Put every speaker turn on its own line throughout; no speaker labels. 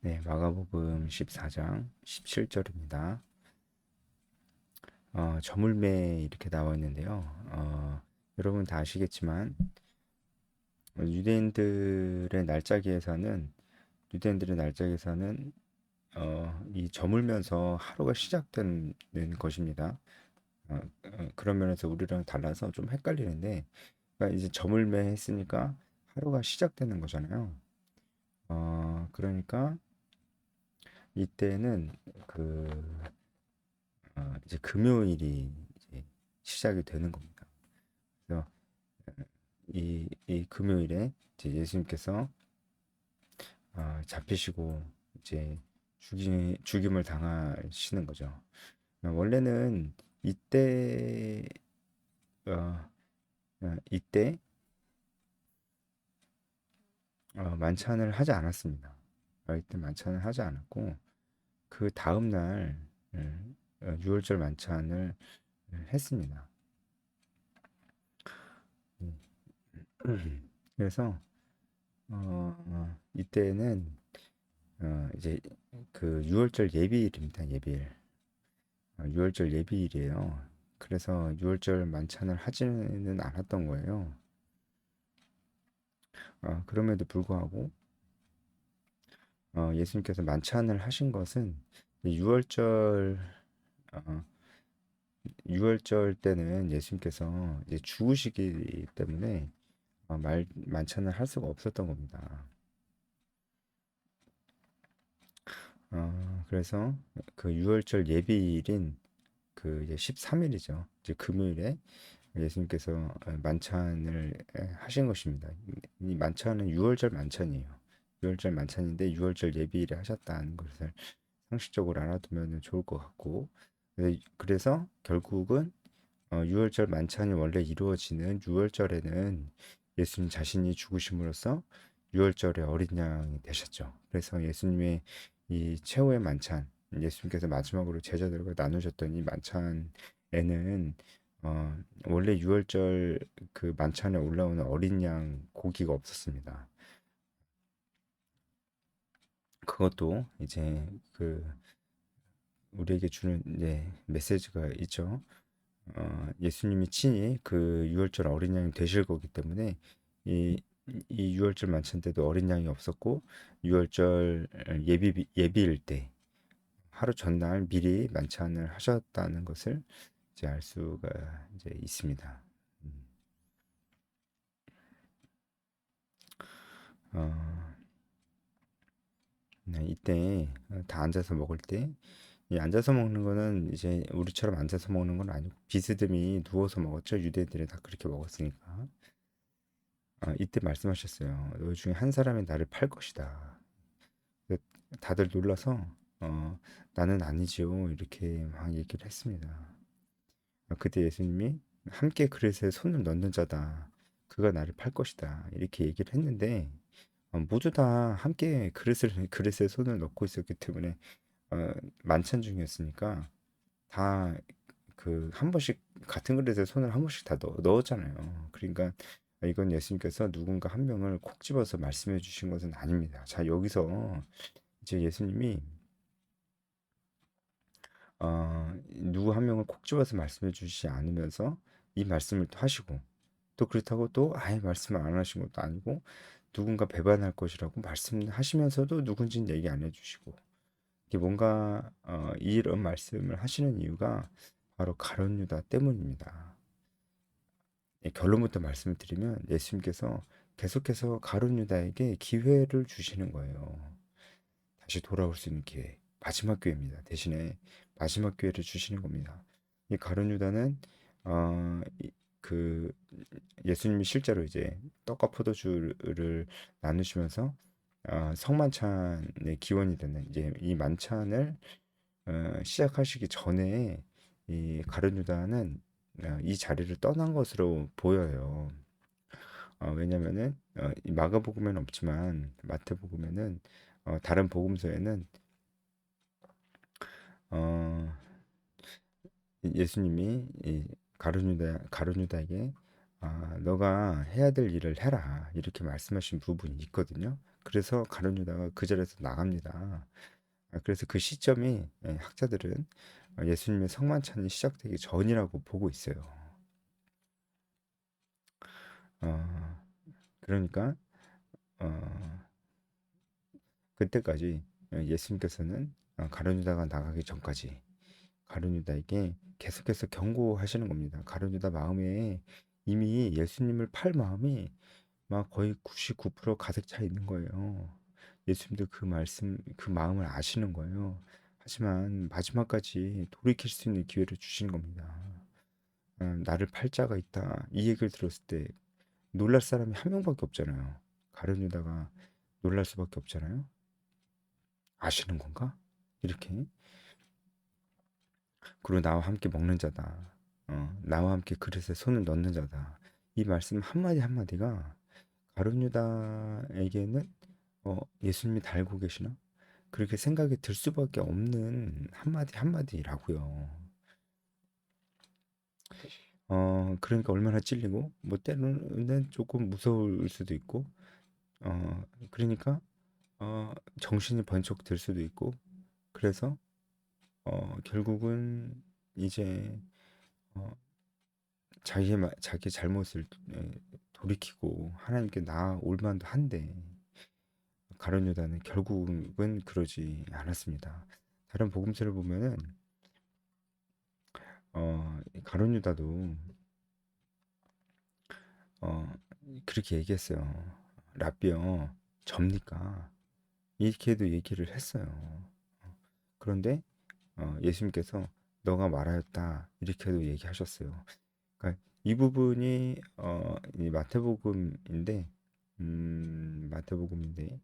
네, 마가복음 14장 17절입니다. 저물매 이렇게 나와 있는데요. 여러분 다 아시겠지만 유대인들의 날짜기에서는 유대인들의 날짜기에서는 이 저물면서 하루가 시작되는 것입니다. 그런 면에서 우리랑 달라서 좀 헷갈리는데, 그러니까 이제 저물매 했으니까 하루가 시작되는 거잖아요. 그러니까 이때는 그 이제 금요일이 이제 시작이 되는 겁니다. 그래서 이 금요일에 이제 예수님께서 잡히시고 이제 죽임을 당하시는 거죠. 원래는 이때 어, 이때 만찬을 하지 않았습니다. 이때 만찬을 하지 않았고 그 다음 날 유월절 만찬을 했습니다. 그래서 이때는 이제 그 유월절 예비일입니다. 예비일. 유월절 예비일이에요. 그래서 유월절 만찬을 하지는 않았던 거예요. 그럼에도 불구하고 예수님께서 만찬을 하신 것은 유월절 어, 유월절 때는 예수님께서 이제 죽으시기 때문에 만찬을 할 수가 없었던 겁니다. 그래서 그 유월절 예비일인 그 이제 13일이죠. 이제 금요일에 예수님께서 만찬을 하신 것입니다. 이 만찬은 유월절 만찬이에요. 유월절 만찬인데 유월절 예비일에 하셨다는 것을 상식적으로 알아두면 좋을 것 같고, 그래서 결국은 유월절 만찬이 원래 이루어지는 유월절에는 예수님 자신이 죽으심으로써 유월절의 어린 양이 되셨죠. 그래서 예수님의 이 최후의 만찬, 예수님께서 마지막으로 제자들과 나누셨던 이 만찬에는 원래 유월절 그 만찬에 올라오는 어린 양 고기가 없었습니다. 그것도 이제 그 우리에게 주는 메시지가 있죠. 예수님이 친히 그 유월절 어린 양이 되실 거기 때문에 이, 이 유월절 만찬 때도 어린 양이 없었고 유월절 예비일 때 하루 전날 미리 만찬을 하셨다는 것을 이제 알 수가 이제 있습니다. 음, 어, 네, 이때 다 앉아서 먹을 때 이 앉아서 먹는 거는 이제 우리처럼 앉아서 먹는 건 아니고 비스듬히 누워서 먹었죠. 유대인들이 다 그렇게 먹었으니까. 이때 말씀하셨어요. 너희 중에 한 사람이 나를 팔 것이다. 그 다들 놀라서 어, 나는 아니지요. 이렇게 막 얘기를 했습니다. 그때 예수님이 함께 그릇에 손을 넣는 자다. 그가 나를 팔 것이다. 이렇게 얘기를 했는데 모두 다 함께 그릇에 손을 넣고 있었기 때문에 만찬 중이었으니까 다 그 한 번씩 같은 그릇에 손을 한 번씩 다 넣었잖아요. 그러니까 이건 예수님께서 누군가 한 명을 콕 집어서 말씀해 주신 것은 아닙니다. 자, 여기서 이제 예수님이 누구 한 명을 콕 집어서 말씀해 주시지 않으면서 이 말씀을 또 하시고 또 그렇다고 또 아예 말씀을 안 하신 것도 아니고 누군가 배반할 것이라고 말씀하시면서도 누군지는 얘기 안 해주시고 이게 뭔가 이런 말씀을 하시는 이유가 바로 가룟 유다 때문입니다. 결론부터 말씀을 드리면 예수님께서 계속해서 가룟 유다에게 기회를 주시는 거예요. 다시 돌아올 수 있는 기회. 마지막 기회입니다. 대신에 마지막 기회를 주시는 겁니다. 이 가룟 유다는 그 예수님이 실제로 이제 떡과 포도주를 나누시면서 성만찬의 기원이 되는 이제 이 만찬을 시작하시기 전에 이 가룟 유다는 이 자리를 떠난 것으로 보여요. 왜냐면은 이 마가복음에는 없지만 마태복음에는 다른 복음서에는 어, 예수님이 이 가룟유다에게 너가 해야 될 일을 해라 이렇게 말씀하신 부분이 있거든요. 그래서 가룟 유다가 그 자리에서 나갑니다. 그래서 그 시점이 학자들은 예수님의 성만찬이 시작되기 전이라고 보고 있어요. 어, 그러니까 어, 그때까지 예수님께서는 가룟 유다가 나가기 전까지 가룟 유다에게 계속해서 경고하시는 겁니다. 가룟 유다 마음에 이미 예수님을 팔 마음이 막 거의 99% 가득 차 있는 거예요. 예수님도 그 말씀, 그 마음을 아시는 거예요. 하지만 마지막까지 돌이킬 수 있는 기회를 주신 겁니다. 나를 팔 자가 있다. 이 얘기를 들었을 때 놀랄 사람이 한 명밖에 없잖아요. 가룟 유다가 놀랄 수밖에 없잖아요. 아시는 건가? 이렇게. 그리고 나와 함께 먹는 자다. 나와 함께 그릇에 손을 넣는 자다. 이 말씀 한마디 한마디가 가룟 유다에게는 예수님이 달고 계시나? 그렇게 생각이 들 수밖에 없는 한마디 한마디라고요. 그러니까 얼마나 찔리고 뭐 때로는 조금 무서울 수도 있고 그러니까 정신이 번쩍 들 수도 있고 그래서 결국은 이제 어, 자기 잘못을 돌이키고 하나님께 나아올 만도 한데 가룟 유다는 결국은 그러지 않았습니다. 다른 복음서를 보면은 가룟 유다도 어, 그렇게 얘기했어요. 라비어 접니까? 이렇게도 얘기를 했어요. 그런데 예수님께서 너가 말하였다 이렇게도 얘기하셨어요. 그러니까 이 부분이 이 마태복음인데 마태복음인데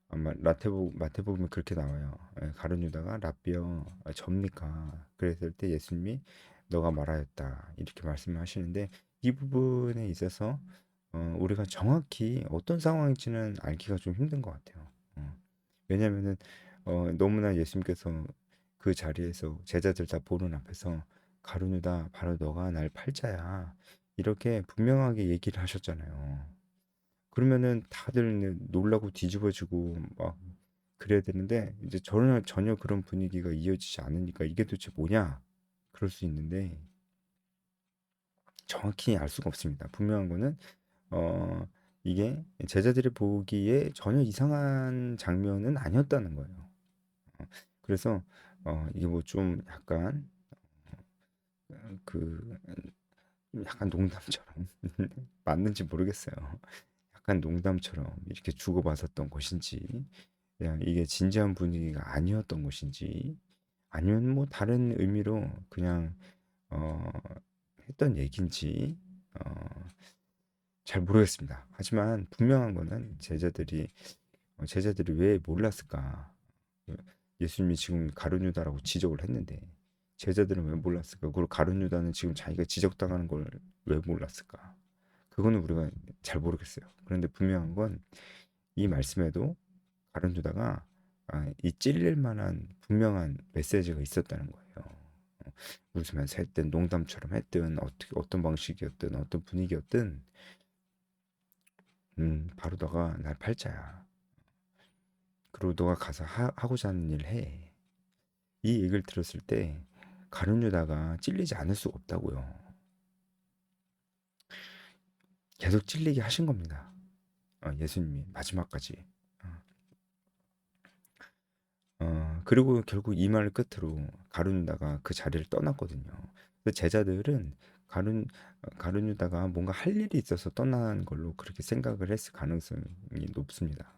아마 마태복음에 그렇게 나와요. 가룟 유다가 라비어 접니까? 그랬을 때 예수님이 너가 말하였다 이렇게 말씀하시는데 이 부분에 있어서 우리가 정확히 어떤 상황인지는 알기가 좀 힘든 것 같아요. 왜냐면은 너무나 예수님께서 그 자리에서 제자들 다 보는 앞에서 가룟 유다 바로 너가 날 팔자야 이렇게 분명하게 얘기를 하셨잖아요. 그러면은 다들 놀라고 뒤집어지고 막 그래야 되는데 이제 전혀 그런 분위기가 이어지지 않으니까 이게 도대체 뭐냐 그럴 수 있는데 정확히 알 수가 없습니다. 분명한 거는 어 이게 제자들이 보기에 전혀 이상한 장면은 아니었다는 거예요. 그래서 이게 뭐 좀 약간 그 약간 농담처럼 맞는지 모르겠어요. 약간 농담처럼 이렇게 주고받았던 것인지, 그냥 이게 진지한 분위기가 아니었던 것인지, 아니면 뭐 다른 의미로 그냥 어, 했던 얘기인지 잘 모르겠습니다. 하지만 분명한 거는 제자들이 왜 몰랐을까? 예수님이 지금 가룟 유다라고 지적을 했는데 제자들은 왜 몰랐을까? 그걸 가룟 유다는 지금 자기가 지적당하는 걸 왜 몰랐을까? 그거는 우리가 잘 모르겠어요. 그런데 분명한 건 이 말씀에도 가룟 유다가 이 찔릴 만한 분명한 메시지가 있었다는 거예요. 웃으면서 했든 농담처럼 했든 어떻게 어떤 방식이었든 어떤 분위기였든 바로 너가 날 팔자야. 그리고 너가 가서 하고자 하는 일 해. 이 얘기를 들었을 때 가룟 유다가 찔리지 않을 수가 없다고요. 계속 찔리게 하신 겁니다. 예수님이 마지막까지. 어, 그리고 결국 이 말을 끝으로 가룟 유다가 그 자리를 떠났거든요. 그래서 제자들은 가룟 가룟 유다가 뭔가 할 일이 있어서 떠난 걸로 그렇게 생각을 했을 가능성이 높습니다.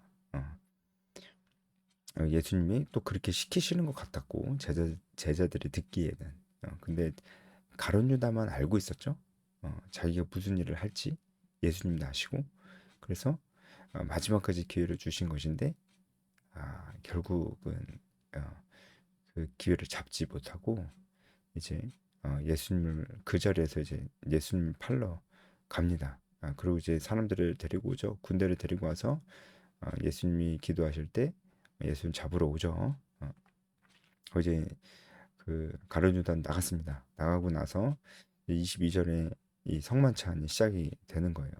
어, 예수님이 또 그렇게 시키시는 것 같았고 제자들이 듣기에는 근데 가룟 유다만 알고 있었죠. 자기가 무슨 일을 할지 예수님도 아시고 그래서 마지막까지 기회를 주신 것인데 결국은 어, 그 기회를 잡지 못하고 이제 예수님을 그 자리에서 이제 예수님 팔러 갑니다. 그리고 이제 사람들을 데리고 오죠. 군대를 데리고 와서 예수님이 기도하실 때 예수님 잡으러 오죠. 이제 그 가룟 유다 나갔습니다. 나가고 나서 22절에 이 성만찬이 시작이 되는 거예요.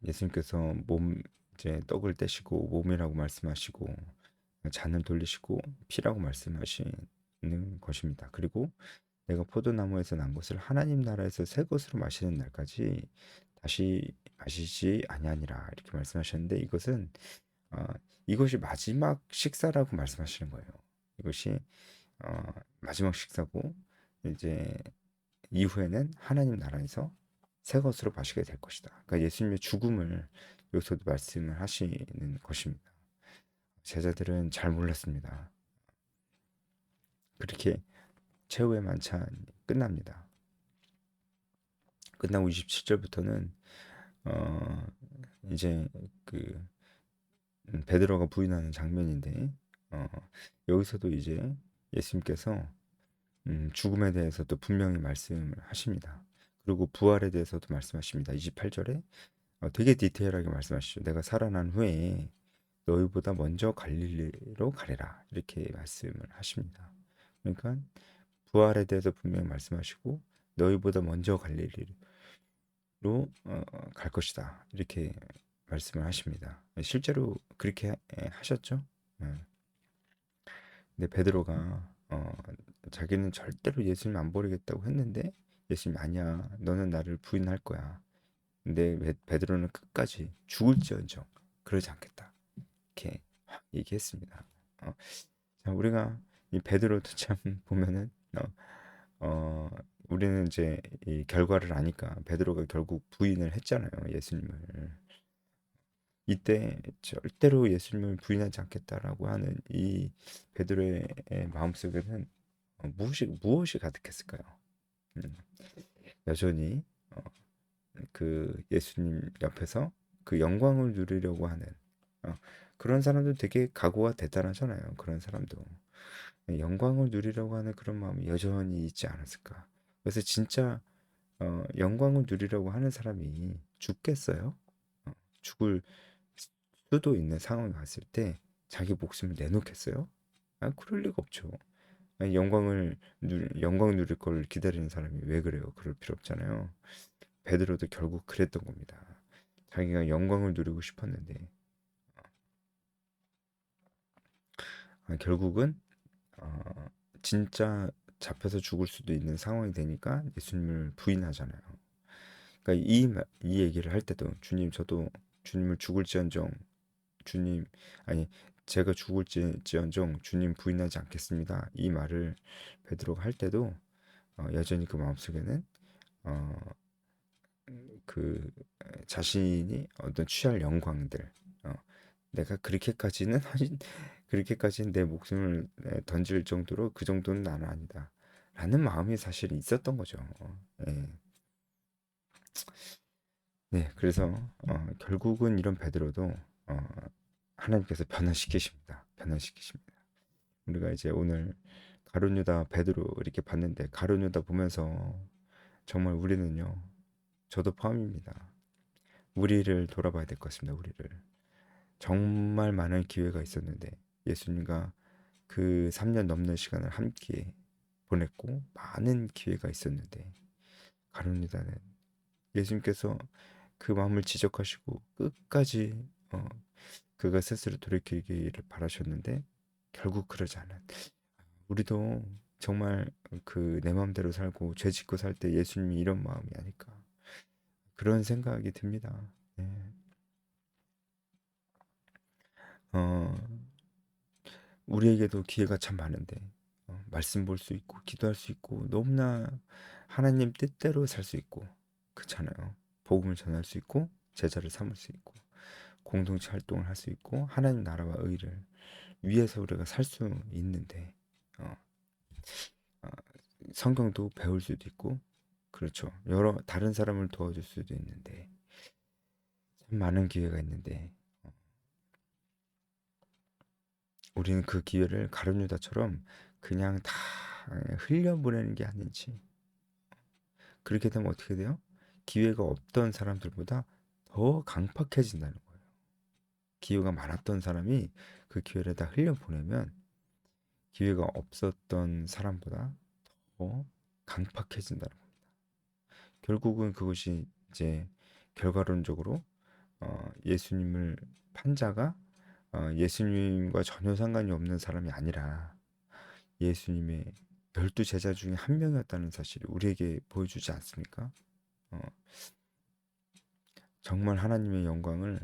예수님께서 몸 이제 떡을 떼시고 몸이라고 말씀하시고 잔을 돌리시고 피라고 말씀하시는 것입니다. 그리고 내가 포도나무에서 난 것을 하나님 나라에서 새 것으로 마시는 날까지 다시 마시지 아니하니라 이렇게 말씀하셨는데 이것은 어, 이것이 마지막 식사라고 말씀하시는 거예요. 이것이 마지막 식사고 이제 이후에는 하나님 나라에서 새 것으로 마시게 될 것이다. 그러니까 예수님의 죽음을 여기서도 말씀을 하시는 것입니다. 제자들은 잘 몰랐습니다. 그렇게 최후의 만찬이 끝납니다. 끝나고 27절부터는 어 이제 그 베드로가 부인하는 장면인데 어 여기서도 이제 예수님께서 죽음에 대해서도 분명히 말씀을 하십니다. 그리고 부활에 대해서도 말씀하십니다. 28절에 되게 디테일하게 말씀하시죠. 내가 살아난 후에 너희보다 먼저 갈릴리로 가리라 이렇게 말씀을 하십니다. 그러니까 부활에 대해서 분명히 말씀하시고 너희보다 먼저 갈릴리로 갈 것이다 이렇게 말씀을 하십니다. 실제로 그렇게 하셨죠. 예. 근데 베드로가 자기는 절대로 예수님 안 버리겠다고 했는데 예수님 아니야 너는 나를 부인할 거야. 근데 베드로는 끝까지 죽을지언정 그러지 않겠다 이렇게 확 얘기했습니다. 자, 우리가 이 베드로도 참 보면은 어, 우리는 이제 이 결과를 아니까 베드로가 결국 부인을 했잖아요 예수님을. 이때 절대로 예수님을 부인하지 않겠다라고 하는 이 베드로의 마음속에는 무엇이 가득했을까요? 음, 여전히 그 예수님 옆에서 그 영광을 누리려고 하는 어, 그런 사람도 되게 각오가 대단하잖아요. 그런 사람도 영광을 누리려고 하는 그런 마음이 여전히 있지 않았을까? 그래서 진짜 영광을 누리려고 하는 사람이 죽겠어요? 죽을 수도 있는 상황이 왔을 때 자기 목숨을 내놓겠어요? 그럴 리가 없죠. 아니, 영광 누릴 걸 기다리는 사람이 왜 그래요? 그럴 필요 없잖아요. 베드로도 결국 그랬던 겁니다. 자기가 영광을 누리고 싶었는데 결국은 어, 진짜 잡혀서 죽을 수도 있는 상황이 되니까 예수님을 부인하잖아요. 그러니까 이 얘기를 할 때도 주님 저도 주님을 죽을지언정 주님 아니 제가 죽을지언정 주님 부인하지 않겠습니다. 이 말을 베드로가 할 때도 여전히 그 마음속에는 어, 그 자신이 어떤 취할 영광들 어, 내가 그렇게까지는 그렇게까지는 내 목숨을 던질 정도로 그 정도는 나는 아니다. 라는 마음이 사실 있었던 거죠. 예. 네, 그래서 결국은 이런 베드로도 어, 하나님께서 변화시키십니다. 변화시키십니다. 우리가 이제 오늘 가룟 유다 베드로 이렇게 봤는데 가룟 유다 보면서 정말 우리는요, 저도 포함입니다. 우리를 돌아봐야 될 것 같습니다. 우리를 정말 많은 기회가 있었는데 예수님과 그 3년 넘는 시간을 함께 보냈고 많은 기회가 있었는데 가룟 유다는 예수님께서 그 마음을 지적하시고 끝까지 그가 스스로 돌이키기를 바라셨는데 결국 그러지 않은 우리도 정말 그 내 마음대로 살고 죄 짓고 살 때 예수님이 이런 마음이 아닐까 그런 생각이 듭니다. 예. 어, 우리에게도 기회가 참 많은데 말씀 볼 수 있고 기도할 수 있고 너무나 하나님 뜻대로 살 수 있고 그렇잖아요. 복음을 전할 수 있고 제자를 삼을 수 있고 공동체 활동을 할 수 있고 하나님 나라와 의를 위해서 우리가 살 수 있는데 어, 어, 성경도 배울 수도 있고 그렇죠. 여러 다른 사람을 도와줄 수도 있는데 참 많은 기회가 있는데 우리는 그 기회를 가룟유다처럼 그냥 다 흘려보내는 게 아닌지 그렇게 되면 어떻게 돼요? 기회가 없던 사람들보다 더 강팍해진다는 거예요. 기회가 많았던 사람이 그 기회를 다 흘려보내면 기회가 없었던 사람보다 더 강팍해진다는 겁니다. 결국은 그것이 이제 결과론적으로 예수님을 판자가 예수님과 전혀 상관이 없는 사람이 아니라 예수님의 12제자 중에 한 명이었다는 사실을 우리에게 보여주지 않습니까? 어, 정말 하나님의 영광을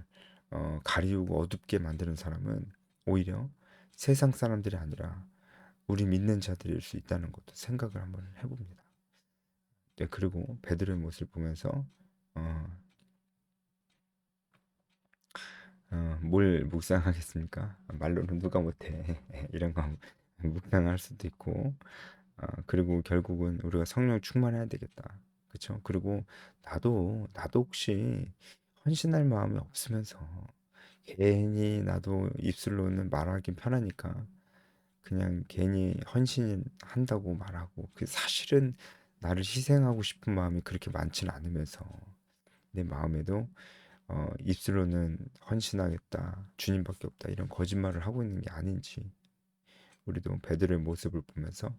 가리우고 어둡게 만드는 사람은 오히려 세상 사람들이 아니라 우리 믿는 자들일 수 있다는 것도 생각을 한번 해봅니다. 네, 그리고 베드로의 모습을 보면서 어, 뭘 묵상하겠습니까? 말로는 누가 못해. 이런 거 묵상할 수도 있고, 그리고 결국은 우리가 성령 충만해야 되겠다. 그렇죠? 그리고 나도 혹시 헌신할 마음이 없으면서 괜히 나도 입술로는 말하긴 편하니까 그냥 괜히 헌신한다고 말하고 그 사실은 나를 희생하고 싶은 마음이 그렇게 많지는 않으면서 내 마음에도 입술로는 헌신하겠다, 주님밖에 없다 이런 거짓말을 하고 있는 게 아닌지 우리도 베드로의 모습을 보면서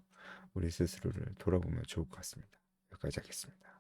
우리 스스로를 돌아보면 좋을 것 같습니다. 여기까지 하겠습니다.